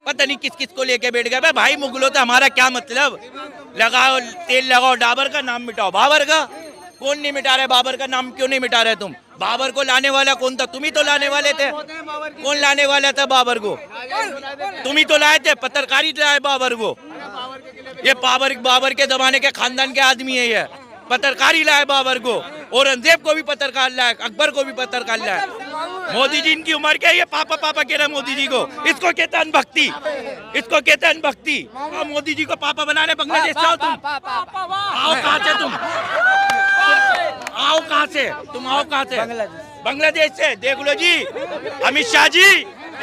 पता नहीं किस किस को लेके बैठ गए। भाई मुगलों तो हमारा क्या मतलब, लगाओ तेल लगाओ डाबर का, नाम मिटाओ बाबर का। कौन नहीं मिटा रहे बाबर का नाम, क्यों नहीं मिटा रहे तुम? बाबर को लाने वाला कौन था? तुम ही तो लाने वाले थे। कौन लाने वाला था बाबर को? तुम ही तो लाए थे, पत्रकारी लाए बाबर को। ये बाबर के जमाने के खानदान के आदमी है, ये पत्रकारी लाए बाबर को। औरंगजेब को भी पत्रकार लाए, अकबर को भी पत्रकार लाए। मोदी जी इनकी उम्र के, ये पापा पापा कह रहे मोदी जी को। इसको कहते हैं अनभक्ति, इसको कहते हैं अनभक्ति। मोदी जी को पापा बनाने बांग्लादेश से आओ तुम। आओ कहाँ से तुम? आओ कहाँ से तुम? आओ कहाँ से? बांग्लादेश से। देख लो जी अमित शाह जी,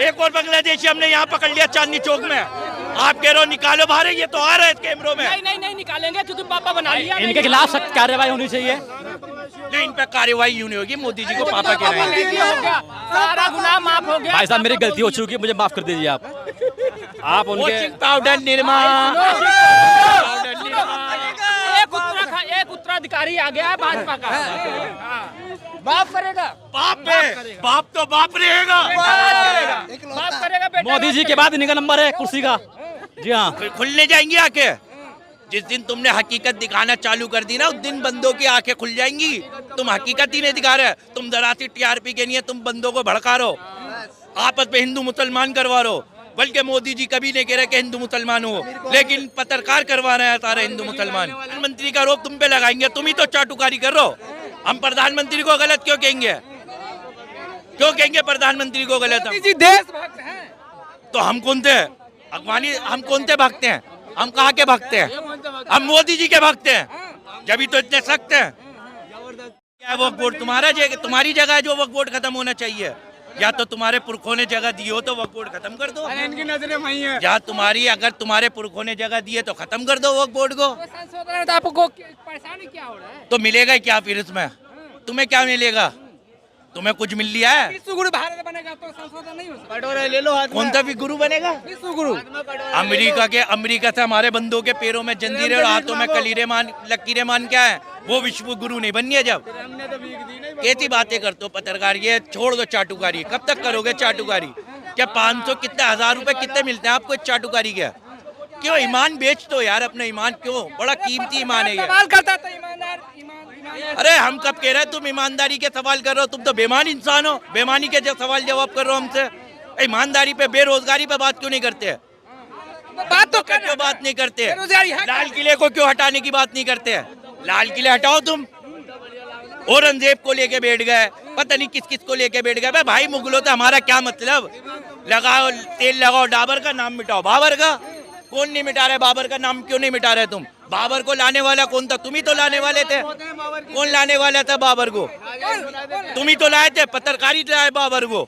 एक और बांग्लादेशी हमने यहाँ पकड़ लिया चांदनी चौक में। आप कह रहे हो निकालो बाहर, ये तो आ रहे हैं कैमरों में। नहीं निकालेंगे, क्योंकि पापा बना लिया। इनके खिलाफ सख्त कार्रवाई होनी चाहिए। नहीं, इन पे कार्रवाई यूं नहीं होगी। मोदी जी को पापा कह रहे हैं। सारा गुनाह माफ हो गया। भाई साहब मेरी गलती हो चुकी है, मुझे माफ कर दीजिए आप उनके वॉशिंग पाउडर निरमा। एक उत्तराधिकारी आ गया है भाजपा का। बाप करेगा, बाप तो बाप रहेगा। बाप करेगा बेटा। मोदी जी के बाद इन्हीं का नंबर है कुर्सी का। जी हाँ, खुलने जाएंगी आंखें। जिस दिन तुमने हकीकत दिखाना चालू कर दी ना, उस दिन बंदों की आंखें खुल जाएंगी। तुम हकीकत ही नहीं दिखा रहे, तुम जरासी टीआरपी के नहीं है, तुम बंदों को भड़का रहे हो, आपस में हिंदू मुसलमान करवा रहे हो। बल्कि मोदी जी कभी नहीं कह रहे कि हिंदू मुसलमान हो, लेकिन पत्रकार करवा रहे हैं सारे हिंदू मुसलमान। प्रधानमंत्री का रोप तुम पे लगाएंगे, तुम ही तो चाटुकारी कर रहे हो। हम प्रधानमंत्री को गलत क्यों कहेंगे? क्यों कहेंगे प्रधानमंत्री को गलत? जी देशभक्त हैं तो हम कौन थे? अगवानी हम कौन थे भक्त हैं? हम कहाँ के भक्त हैं? हम मोदी जी के भक्त हैं, जब भी तो इतने सख्त हैं। क्या वक्फ बोर्ड तुम्हारा जगह, तुम्हारी जगह है जो वक्फ बोर्ड खत्म होना चाहिए? या तो तुम्हारे पुरखों ने जगह दी हो तो वक्फ बोर्ड खत्म कर दो। इनकी नजरें वही है। या तुम्हारी, अगर तुम्हारे पुरखों ने जगह दी है तो खत्म कर दो वक्फ बोर्ड को। संशोधन आपको परेशानी क्या हो रहा है? तो मिलेगा क्या फिर इसमें? तुम्हें क्या मिलेगा? तुम्हें कुछ मिल लिया है? विश्व गुरु भारत बनेगा तो संशोधन नहीं हो सकता। कटोरा ले लो हाथ में। कौन सा भी गुरु बनेगा? विश्व गुरु। अमेरिका से हमारे बंदों के पैरों में जंजीरें और हाथों में लकीरें मान क्या है? वो विश्व गुरु नहीं बनिए। जब कैसी बातें करते हो पत्रकार, ये छोड़ दो चाटुकारी। कब तक करोगे चाटुकारी? क्या 500 कितने 1000 रुपए कितने मिलते हैं आपको चाटुकारी के? क्यों ईमान बेच दो यार, अपना ईमान। क्यों? बड़ा कीमती ईमान है ये। सवाल करता था ईमानदार। अरे हम कब कह रहे हैं तुम ईमानदारी के सवाल कर रहे हो? तुम तो बेईमान इंसान हो, बेईमानी के सवाल जवाब कर रहे हो हमसे। ईमानदारी पे, बेरोजगारी पे बात क्यों नहीं करते? बात तो क्यों बात नहीं करते? लाल किले को क्यों हटाने की बात नहीं करते? लाल किले हटाओ तुम। औरंगजेब को लेके बैठ गए, पता नहीं किस किस को लेके बैठ गए। भाई मुगलों तो हमारा क्या मतलब, लगाओ तेल लगाओ डाबर का, नाम मिटाओ बाबर का। कौन नहीं मिटा रहे बाबर का नाम, क्यों नहीं मिटा रहे तुम? बाबर को लाने वाला कौन था? तुम ही तो लाने वाले थे। कौन लाने वाला था बाबर को? तुम ही तो लाए थे, पत्रकारी लाए बाबर को।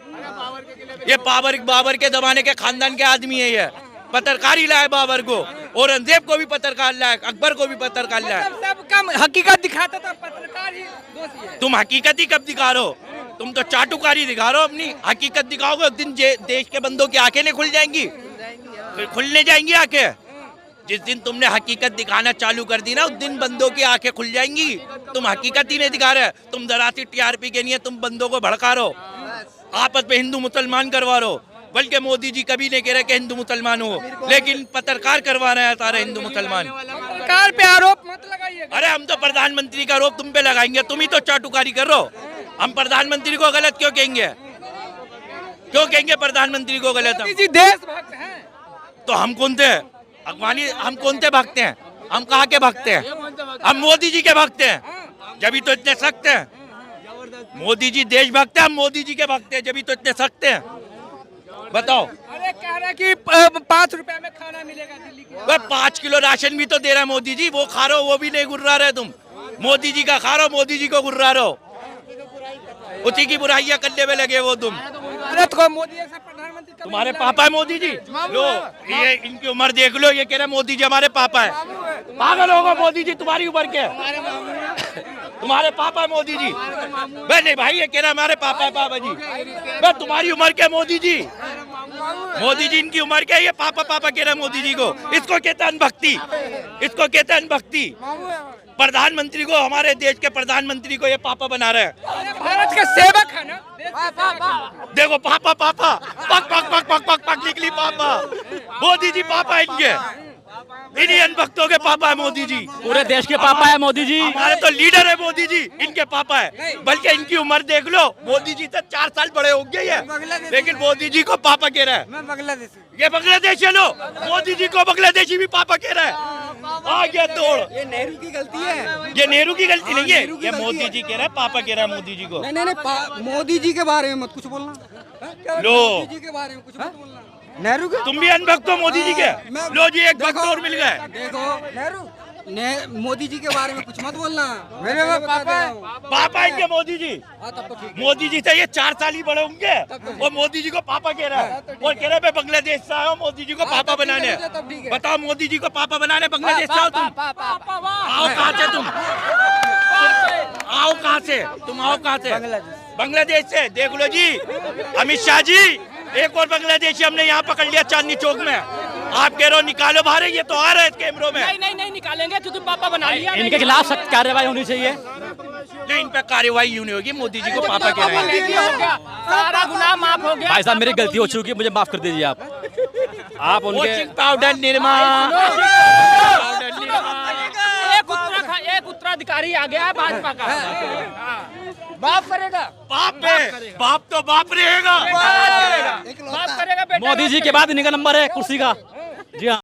ये बाबर के जमाने के खानदान के आदमी है, ये पत्रकारी लाए बाबर को। औरंगजेब को भी पत्रकार लाए, अकबर को भी पत्रकार लाए। सब कम हकीकत दिखाता था, पत्रकार ही दोषी है। तुम हकीकत ही कब दिखा रहे हो? तुम तो चाटुकारी दिखा रहे हो। अपनी हकीकत दिखाओगे, उस दिन देश के बंदों की आंखें नहीं खुल जाएंगी? खुलने जाएंगी आंखें। जिस दिन तुमने हकीकत दिखाना चालू कर दी ना, उस दिन बंदों की आंखें खुल जाएंगी। तुम हकीकत ही नहीं दिखा रहे, तुम जरासी टीआरपी के नहीं है, तुम बंदों को भड़का रहे हो, आपस में हिंदू मुसलमान करवा रहे हो। बल्कि मोदी जी कभी नहीं कह रहे कि हिंदू मुसलमान हो, लेकिन पत्रकार करवा रहे हैं सारे हिंदू मुसलमान। सरकार पे आरोप मत लगाइए। अरे हम तो प्रधानमंत्री का आरोप तुम पे लगाएंगे, तुम ही तो चाटुकारी कर रहे हो। हम प्रधानमंत्री को गलत क्यों कहेंगे? क्यों कहेंगे प्रधानमंत्री को गलत? जी देशभक्त हैं। तो हम कौन थे? अगवानी हम कौन थे भक्त हैं? हम कहाँ के भक्त हैं? हम मोदी जी के भक्त हैं, जब भी तो इतने सख्त हैं। मोदी जी देशभक्त हैं, हम मोदी जी के भक्त हैं, जब भी तो इतने सख्त हैं। बताओ। अरे कह रहे कि 5 रुपए में खाना मिलेगा दिल्ली के। 5 किलो राशन भी तो दे रहा है मोदी जी, वो खा रहे हो, वो भी नहीं गुर्रा रहे तुम। मोदी जी का खा रहे हो, मोदी जी को गुर्रा रहे हो, उसी की बुराइयां करने में लगे वो तुम। अरे तो मोदी ऐसा प्रधानमंत्री तुम्हारे पापा है मोदी जी? लो ये इनकी उम्र देख लो, ये कह रहे मोदी जी हमारे पापा है। पागल होगा मोदी जी तुम्हारी उम्र के? तुम्हारे पापा है मोदी जी? नहीं भाई, ये कह रहा हमारे पापा है पापा जी। तुम्हारी उम्र के मोदी जी? मोदी जी इनकी उम्र के, ये पापा पापा कह रहे मोदी जी को। इसको कहते हैं अनभक्ति, इसको कहते हैं अनभक्ति। प्रधानमंत्री को, हमारे देश के प्रधानमंत्री को ये पापा बना रहे हैं। भारत के सेवक है ना। देखो पापा पापा पक पक पक पक पक पक निकली पापा। मोदी जी पापा इनके, इन्हीं अनभक्तों के पापा है मोदी जी। पूरे देश के पापा है मोदी जी। हमारे तो लीडर है मोदी जी, इनके पापा है। बल्कि इनकी उम्र देख लो, मोदी जी से 4 साल बड़े हो गए हैं, लेकिन मोदी जी को पापा कह रहा है। मैं बांग्लादेश ये बांग्लादेश है लो, मोदी जी को बांग्लादेशी भी पापा कह रहा है। आ गया तोड़। ये नेहरू की गलती है। ये नेहरू की गलती नहीं है, नेहरू की ये गलती मोदी है। जी कह रहा है, पापा कह रहा है मोदी जी को। नहीं नहीं नहीं मोदी जी के बारे में मत कुछ बोलना। लो। मोदी जी के बारे में कुछ मत बोलना। नेहरू के तुम भी अनभक्त हो मोदी जी के। मैं- लो जी, एक भक्त देखो, और मिल गए। देखो नेहरू मोदी जी के बारे में कुछ मत बोलना। मेरे पापा पापा इनके मोदी जी। हाँ तब तो ठीक है। मोदी जी से ये 4 साल ही बड़े होंगे, और मोदी जी को पापा कह रहा है। और कह रहे हैं, मैं बांग्लादेश से आया हूँ मोदी जी को हाँ, पापा तब ठीक है, बनाने। तब ठीक है। बताओ मोदी जी को पापा बनाने बांग्लादेश से आओ तुम। आओ कहाँ से तुम? आओ कहाँ से तुम? आओ कहाँ से? बांग्लादेश से। देख लो जी, अमित शाह जी, एक और बांग्लादेशी हमने यहाँ पकड़ लिया चांदनी चौक में। आप कह रहे हो निकालो बाहर, ये तो आ रहे हैं कैमरों में। नहीं नहीं नहीं निकालेंगे, क्योंकि पापा बना लिया। इनके खिलाफ सख्त कार्रवाई होनी चाहिए। नहीं, इन पे कार्रवाई यूं नहीं होगी, मोदी जी को पापा कह रहे हैं। नहीं हो गया, सारा गुनाह माफ हो गया। भाई साहब मेरी गलती हो चुकी है, मुझे माफ कर दीजिए आप उनके वॉशिंग पाउडर निरमा। एक उत्तराधिकारी आ गया है भाजपा का। हाँ। बाप करेगा, बाप पे बाप तो बाप रहेगा। बाप करेगा बेटा। मोदी जी के बाद इनका नंबर है कुर्सी का। जी हाँ।